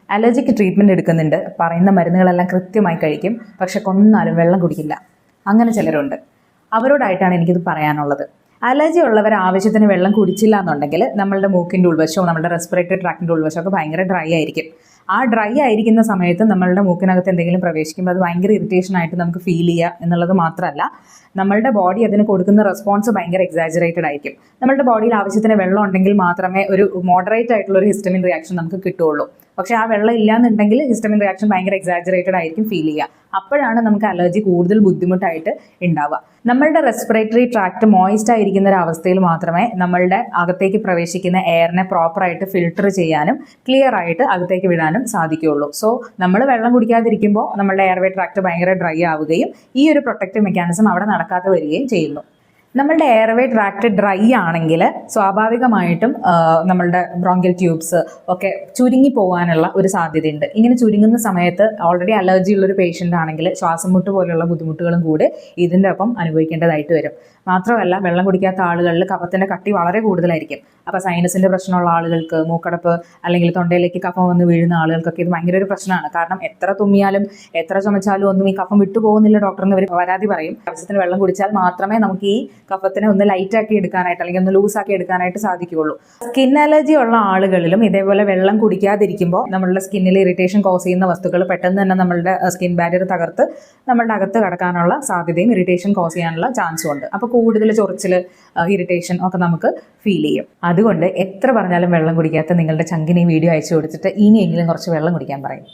അലർജിക്ക് treatment എടുക്കുന്നുണ്ട്, പറയുന്ന മരുന്നുകളെല്ലാം കൃത്യമായി കഴിക്കും, പക്ഷെ കൊന്നാലും വെള്ളം കുടിക്കില്ല. അങ്ങനെ ചിലരുണ്ട്. അവരോടായിട്ടാണ് എനിക്കിത് പറയാനുള്ളത്. അലർജി ഉള്ളവർ ആവശ്യത്തിന് വെള്ളം കുടിച്ചില്ല എന്നുണ്ടെങ്കിൽ നമ്മളുടെ മൂക്കിൻ്റെ ഉൾവശവും നമ്മുടെ റെസ്പിറേറ്ററി ട്രാക്റ്റിൻ്റെ ഉൾവശമൊക്കെ ഭയങ്കര ഡ്രൈ ആയിരിക്കും. ആ ഡ്രൈ ആയിരിക്കുന്ന സമയത്ത് നമ്മളുടെ മൂക്കിനകത്ത് എന്തെങ്കിലും പ്രവേശിക്കുമ്പോൾ അത് ഭയങ്കര ഇറിറ്റേഷനായിട്ട് നമുക്ക് ഫീൽ ചെയ്യുക എന്നുള്ളത് മാത്രമല്ല, നമ്മളുടെ ബോഡി അതിന് കൊടുക്കുന്ന റെസ്പോൺസ് ഭയങ്കര എക്സാജറേറ്റഡ് ആയിരിക്കും. നമ്മളുടെ ബോഡിയിൽ ആവശ്യത്തിന് വെള്ളം ഉണ്ടെങ്കിൽ മാത്രമേ ഒരു മോഡറേറ്റ് ആയിട്ടുള്ള ഒരു ഹിസ്റ്റമിൻ റിയാക്ഷൻ നമുക്ക് കിട്ടുള്ളൂ. പക്ഷേ ആ വെള്ളം ഇല്ലാന്നുണ്ടെങ്കിൽ ഹിസ്റ്റമിൻ റിയാക്ഷൻ ഭയങ്കര എക്സാജറേറ്റഡ് ആയിരിക്കും ഫീൽ ചെയ്യുക. അപ്പോഴാണ് നമുക്ക് അലർജി കൂടുതൽ ബുദ്ധിമുട്ടായിട്ട് ഉണ്ടാവുക. നമ്മളുടെ റെസ്പിറേറ്ററി ട്രാക്ട് മോയിസ്റ്റ് ആയിരിക്കുന്ന ഒരു അവസ്ഥയിൽ മാത്രമേ നമ്മളുടെ അകത്തേക്ക് പ്രവേശിക്കുന്ന എയറിനെ പ്രോപ്പറായിട്ട് ഫിൽട്ടർ ചെയ്യാനും ക്ലിയർ ആയിട്ട് അകത്തേക്ക് വിടാനും സാധിക്കുകയുള്ളൂ. സോ നമ്മൾ വെള്ളം കുടിക്കാതിരിക്കുമ്പോൾ നമ്മളുടെ എയർവേ ട്രാക്ട് ഭയങ്കര ഡ്രൈ ആവുകയും ഈ ഒരു പ്രൊട്ടക്റ്റീവ് മെക്കാനിസം അവിടെ നടക്കാതെ വരികയും ചെയ്യുന്നു. നമ്മളുടെ എയർവേ ട്രാക്ട് ഡ്രൈ ആണെങ്കിൽ സ്വാഭാവികമായിട്ടും നമ്മളുടെ ബ്രോങ്കിയൽ ട്യൂബ്സ് ഒക്കെ ചുരുങ്ങി പോകാനുള്ള ഒരു സാധ്യതയുണ്ട്. ഇങ്ങനെ ചുരുങ്ങുന്ന സമയത്ത് ഓൾറെഡി അലർജി ഉള്ളൊരു പേഷ്യൻ്റ് ആണെങ്കിൽ ശ്വാസം മുട്ട് പോലെയുള്ള ബുദ്ധിമുട്ടുകളും കൂടി ഇതിൻ്റെ ഒപ്പം അനുഭവിക്കേണ്ടതായിട്ട് വരും. മാത്രമല്ല, വെള്ളം കുടിക്കാത്ത ആളുകളിൽ കഫത്തിൻ്റെ കട്ടി വളരെ കൂടുതലായിരിക്കും. അപ്പോൾ സൈനസിൻ്റെ പ്രശ്നമുള്ള ആളുകൾക്ക്, മൂക്കടപ്പ് അല്ലെങ്കിൽ തൊണ്ടയിലേക്ക് കഫം വന്ന് വീഴുന്ന ആളുകൾക്കൊക്കെ ഇത് ഭയങ്കര ഒരു പ്രശ്നമാണ്. കാരണം എത്ര തുമ്മിയാലും എത്ര ചുമച്ചാലും ഒന്നും ഈ കഫം വിട്ടുപോകുന്നില്ല ഡോക്ടറിന് ഇവർ പരാതി പറയും. ആവശ്യത്തിന് വെള്ളം കുടിച്ചാൽ മാത്രമേ നമുക്ക് ഈ കഫത്തിനെ ഒന്ന് ലൈറ്റാക്കി എടുക്കാനായിട്ട് അല്ലെങ്കിൽ ഒന്ന് ലൂസാക്കി എടുക്കാനായിട്ട് സാധിക്കുകയുള്ളൂ. സ്കിൻ അലർജി ഉള്ള ആളുകളിലും ഇതേപോലെ വെള്ളം കുടിക്കാതിരിക്കുമ്പോൾ നമ്മളുടെ സ്കിന്നിൽ ഇറിറ്റേഷൻ കോസ് ചെയ്യുന്ന വസ്തുക്കൾ പെട്ടെന്ന് തന്നെ നമ്മളുടെ സ്കിൻ ബാരിയർ തകർത്ത് നമ്മളുടെ അകത്ത് കടക്കാനുള്ള സാധ്യതയും ഇറിറ്റേഷൻ കോസ് ചെയ്യാനുള്ള ചാൻസും ഉണ്ട്. അപ്പോൾ കൂടുതൽ ചൊറിച്ചിൽ, ഇറിറ്റേഷൻ ഒക്കെ നമുക്ക് ഫീൽ ചെയ്യും. അതുകൊണ്ട് എത്ര പറഞ്ഞാലും വെള്ളം കുടിക്കാത്ത നിങ്ങളുടെ ചങ്കിന് ഈ വീഡിയോ അയച്ചു കൊടുത്തിട്ട് ഇനിയെങ്കിലും കുറച്ച് വെള്ളം കുടിക്കാൻ പറയും.